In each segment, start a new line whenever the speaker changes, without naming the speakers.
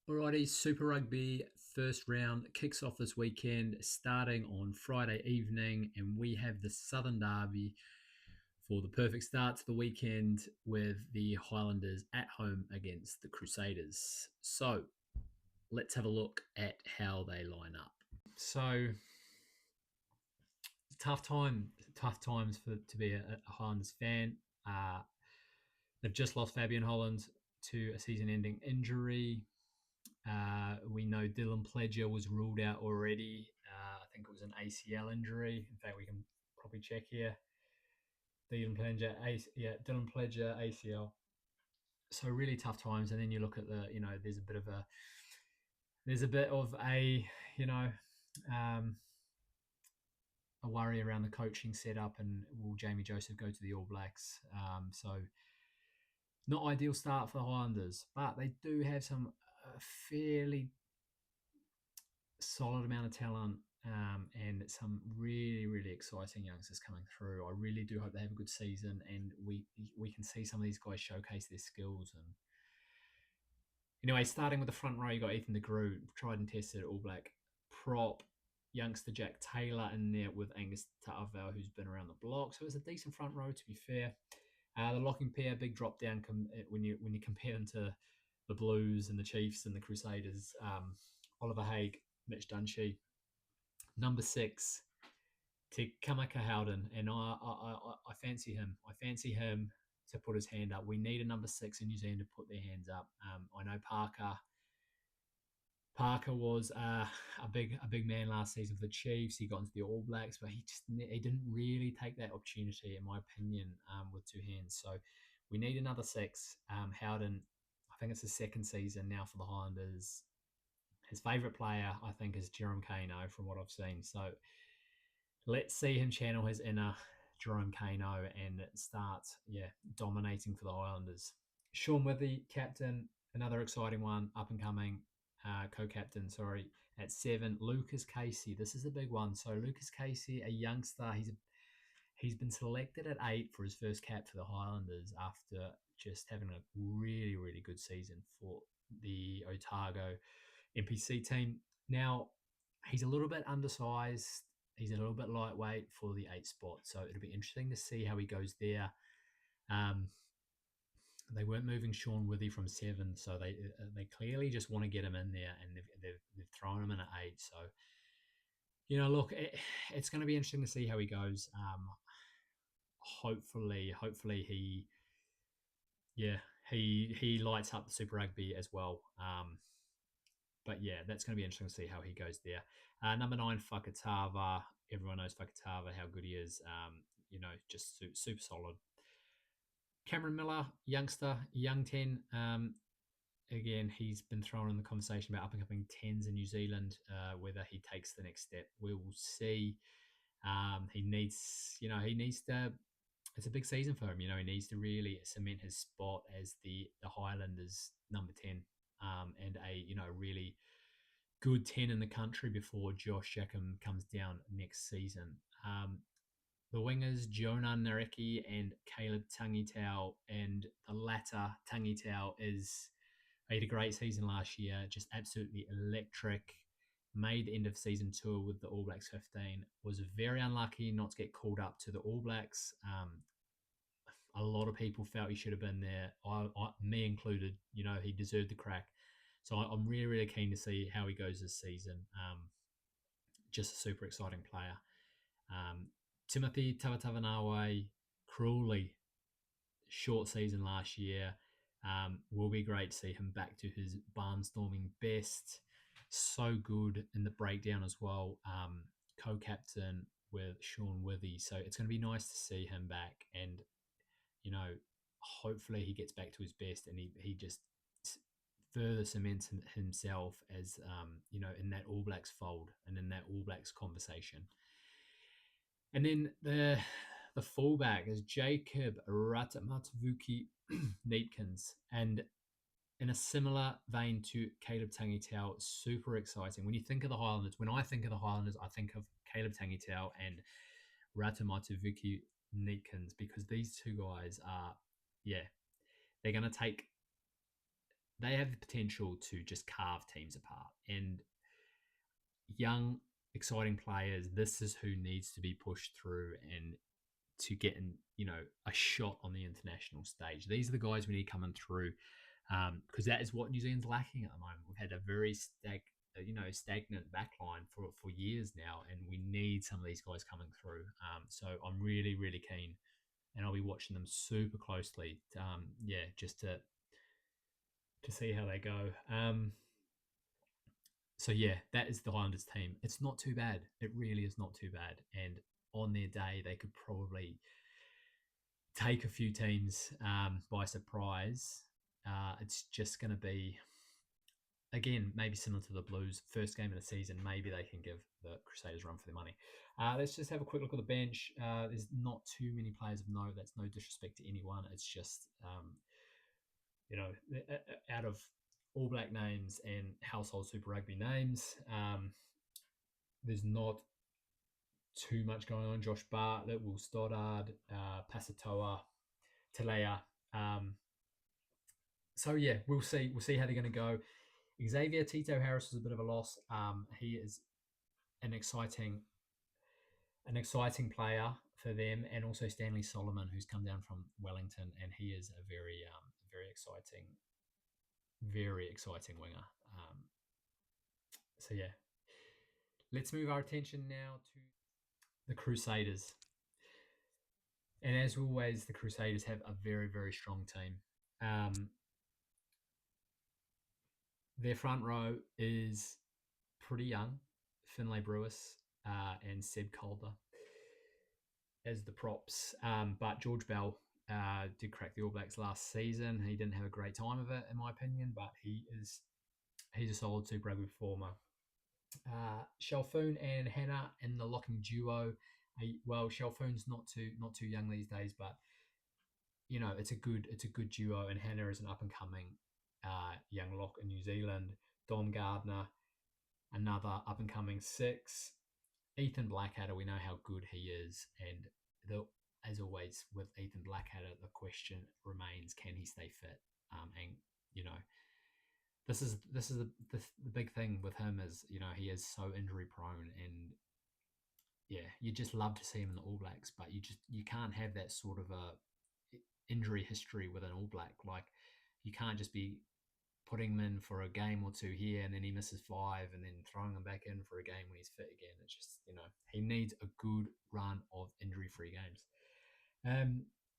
Alrighty, Super Rugby first round kicks off this weekend, starting on Friday evening, and we have the Southern Derby for the perfect start to the weekend with the Highlanders at home against the Crusaders. So let's have a look at how they line up. So tough times for to be a Highlanders fan. Uh, they've just lost Fabian Holland to a season-ending injury. We know Dylan Pledger was ruled out already. I think it was an ACL injury. In fact, we can probably check here. Dylan Pledger ACL. So really tough times. And then you look at there's a bit of um, a worry around the coaching setup and will Jamie Joseph go to the All Blacks? So not ideal start for the Highlanders, but they do have some fairly solid amount of talent and some really exciting youngsters coming through. I really do hope they have a good season and we can see some of these guys showcase their skills. And anyway, starting with the front row, you got Ethan de Groot, tried and tested All Black prop. Youngster Jack Taylor in there with Angus Ta'avao, who's been around the block. So it's a decent front row, to be fair. The locking pair, big drop down when you compare them to the Blues and the Chiefs and the Crusaders. Oliver Haig, Mitch Dunshee. Number 6, Te Kamaka Howden, and I fancy him. I fancy him to put his hand up. We need a number 6 in New Zealand to put their hands up. I know Parker was a big man last season for the Chiefs. He got into the All Blacks, but he didn't really take that opportunity, in my opinion, with two hands. So we need another 6. Howden, I think it's his second season now for the Highlanders. His favourite player, I think, is Jerome Kano, from what I've seen. So let's see him channel his inner Jerome Kano and start, dominating for the Highlanders. Sean Withy, captain, another exciting one, up and coming, co-captain, at 7. Lucas Casey, this is a big one. So Lucas Casey, a youngster, he's been selected at 8 for his first cap for the Highlanders after just having a really good season for the Otago NPC team. Now, he's a little bit undersized. He's a little bit lightweight for the 8 spot. So it'll be interesting to see how he goes there. They weren't moving Sean Withy from 7, so they clearly just want to get him in there, and they've thrown him in at 8. So, look, it's going to be interesting to see how he goes. Hopefully he lights up the Super Rugby as well. But yeah, that's going to be interesting to see how he goes there. Number 9, Fakatava. Everyone knows Fakatava, how good he is. Just super solid. Cameron Miller, youngster, young 10. Again, he's been thrown in the conversation about up-and-coming 10s in New Zealand, whether he takes the next step. We will see. He needs to. It's a big season for him. He needs to really cement his spot as the Highlanders number 10, and a really good 10 in the country before Josh Jackham comes down next season. The wingers, Jonah Nareki and Caleb Tangitau, and the latter, Tangitau, had a great season last year, just absolutely electric. Made the end of season tour with the All Blacks 15. Was very unlucky not to get called up to the All Blacks. A lot of people felt he should have been there, me included. He deserved the crack. So I'm really keen to see how he goes this season. Just a super exciting player. Timothy Tavatavanawe, cruelly short season last year. Will be great to see him back to his barnstorming best. So good in the breakdown as well. Co-captain with Sean Withy. So it's going to be nice to see him back. And, hopefully he gets back to his best and he just further cements himself as, in that All Blacks fold and in that All Blacks conversation. And then the fullback is Jacob Ratamatavuki Neatkins. And in a similar vein to Caleb Tangitau, super exciting. When you think of the Highlanders, when I think of the Highlanders, I think of Caleb Tangitau and Ratamatavuki Neatkins, because these two guys are, they're going to take they have the potential to just carve teams apart. And young, exciting players, this is who needs to be pushed through and to get in, a shot on the international stage. These are the guys we need coming through because that is what New Zealand's lacking at the moment. We've had a very stagnant backline for years now, and we need some of these guys coming through. So I'm really, really keen, and I'll be watching them super closely. Just to see how they go. So yeah, that is the Highlanders team. It's not too bad. It really is not too bad. And on their day, they could probably take a few teams by surprise. It's just going to be, again, maybe similar to the Blues. First game of the season, maybe they can give the Crusaders a run for their money. Let's just have a quick look at the bench. There's not too many players of note. That's no disrespect to anyone. It's just, out of All Black names and household Super Rugby names, there's not too much going on. Josh Bartlett, Will Stoddard, Pasatoa, Talea. So yeah, we'll see. We'll see how they're going to go. Xavier Tito Harris was a bit of a loss. He is an exciting player for them, and also Stanley Solomon, who's come down from Wellington, and he is a very exciting winger. So yeah, let's move our attention now to the Crusaders. And as always, the Crusaders have a very, very strong team. Their front row is pretty young. Finlay Brewis and Seb Calder as the props. But George Bell did crack the All Blacks last season. He didn't have a great time of it, in my opinion, but he's a solid Super Rugby performer. Shalfoon and Hannah in the locking duo. Well, Shalfoon's not too young these days, but it's a good duo. And Hannah is an up and coming young lock in New Zealand. Dom Gardner, another up and coming six. Ethan Blackadder, we know how good he is, and as always with Ethan Blackadder, the question remains: can he stay fit? And this is the big thing with him is he is so injury prone, and yeah, you just love to see him in the All Blacks, but you can't have that sort of a injury history with an All Black. Like you can't just be putting him in for a game or two here and then he misses 5 and then throwing him back in for a game when he's fit again. It's just, he needs a good run of injury-free games.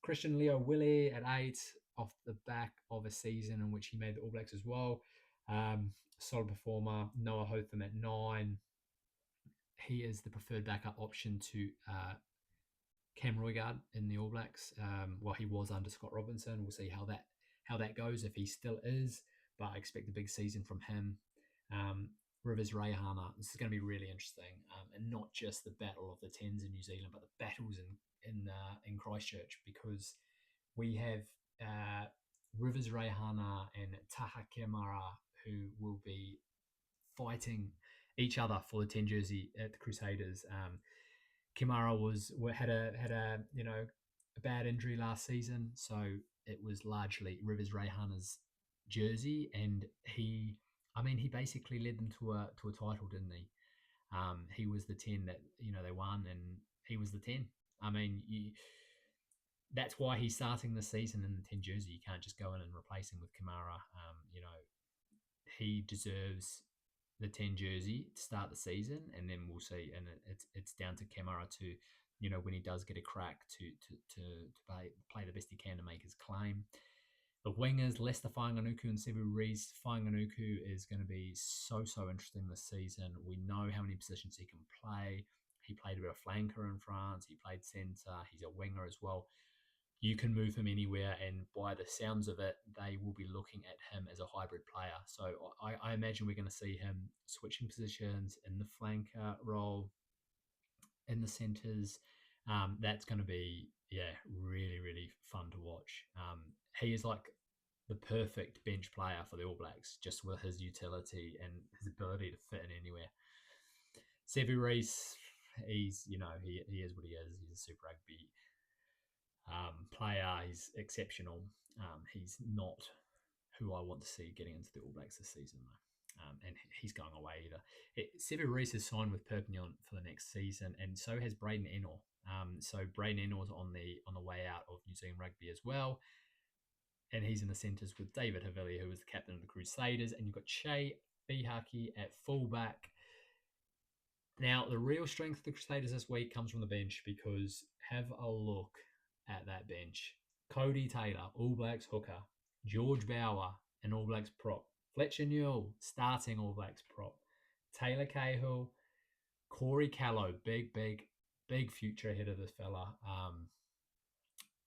Christian Leo Willie at 8 off the back of a season in which he made the All Blacks as well. Solid performer. Noah Hotham at 9. He is the preferred backup option to Cam Roigard in the All Blacks. He was under Scott Robinson. We'll see how that goes, if he still is, but I expect a big season from him. Rivers Rayhana, this is going to be really interesting, and not just the battle of the tens in New Zealand, but the battles in Christchurch, because we have Rivers Rayhana and Taha Kemara, who will be fighting each other for the 10 jersey at the Crusaders. Kimara had a bad injury last season, so it was largely Rivers Rayhana's jersey, and he basically led them to a title, didn't he? He was the 10 that they won, and he was the 10. That's why he's starting the season in the 10 jersey. You can't just go in and replace him with Kimara. He deserves the 10 jersey to start the season, and then we'll see. And it's down to Kamara to, when he does get a crack to play the best he can to make his claim. The wingers, Lester Fainga'anuku and Sevu Reece. Fainga'anuku is going to be so interesting this season. We know how many positions he can play. He played a bit of flanker in France. He played centre. He's a winger as well. You can move him anywhere, and by the sounds of it, they will be looking at him as a hybrid player. So I imagine we're going to see him switching positions in the flanker role, in the centres. That's going to be, really, really fun to watch. He is like the perfect bench player for the All Blacks, just with his utility and his ability to fit in anywhere. Sevu Reece, he's, he is what he is. He's a Super Rugby player. He's exceptional. He's not who I want to see getting into the All Blacks this season, though. And he's going away either. Sevu Reece has signed with Perpignan for the next season, and so has Braden Ennor. So Braden Ennor's on the way out of New Zealand rugby as well, and he's in the centres with David Havili, who was the captain of the Crusaders, and you've got Che Bihaki at fullback. Now, the real strength of the Crusaders this week comes from the bench, because have a look at that bench. Cody Taylor, All Blacks hooker. George Bower, an All Blacks prop. Fletcher Newell, starting All Blacks prop. Taylor Cahill, Corey Callow, big future ahead of this fella.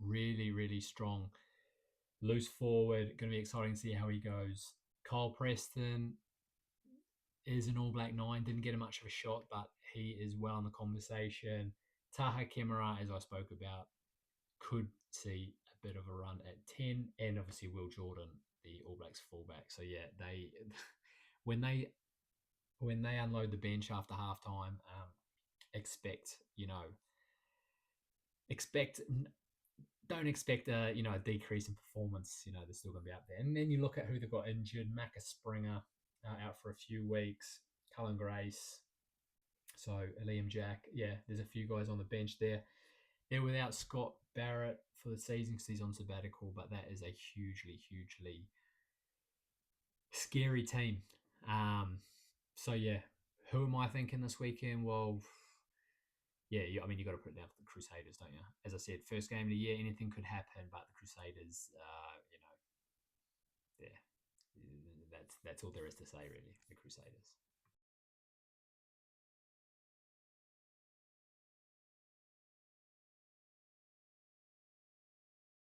Really, really strong. Loose forward, going to be exciting to see how he goes. Kyle Preston is an All Black 9, didn't get much of a shot, but he is well in the conversation. Taha Kemara, as I spoke about, could see a bit of a run at 10, and obviously Will Jordan, the All Blacks fullback. So yeah, they when they unload the bench after halftime, expect don't expect a decrease in performance. They're still going to be out there. And then you look at who they've got injured. Macca Springer out for a few weeks. Cullen Grace. So Liam Jack. Yeah, there's a few guys on the bench there. They're without Scott Barrett for the season because he's on sabbatical, but that is a hugely scary team. So yeah, who am I thinking this weekend? Well, yeah, you got to put it down for the Crusaders, don't you? As I said, first game of the year, anything could happen, but the Crusaders, yeah, that's all there is to say, really. The Crusaders.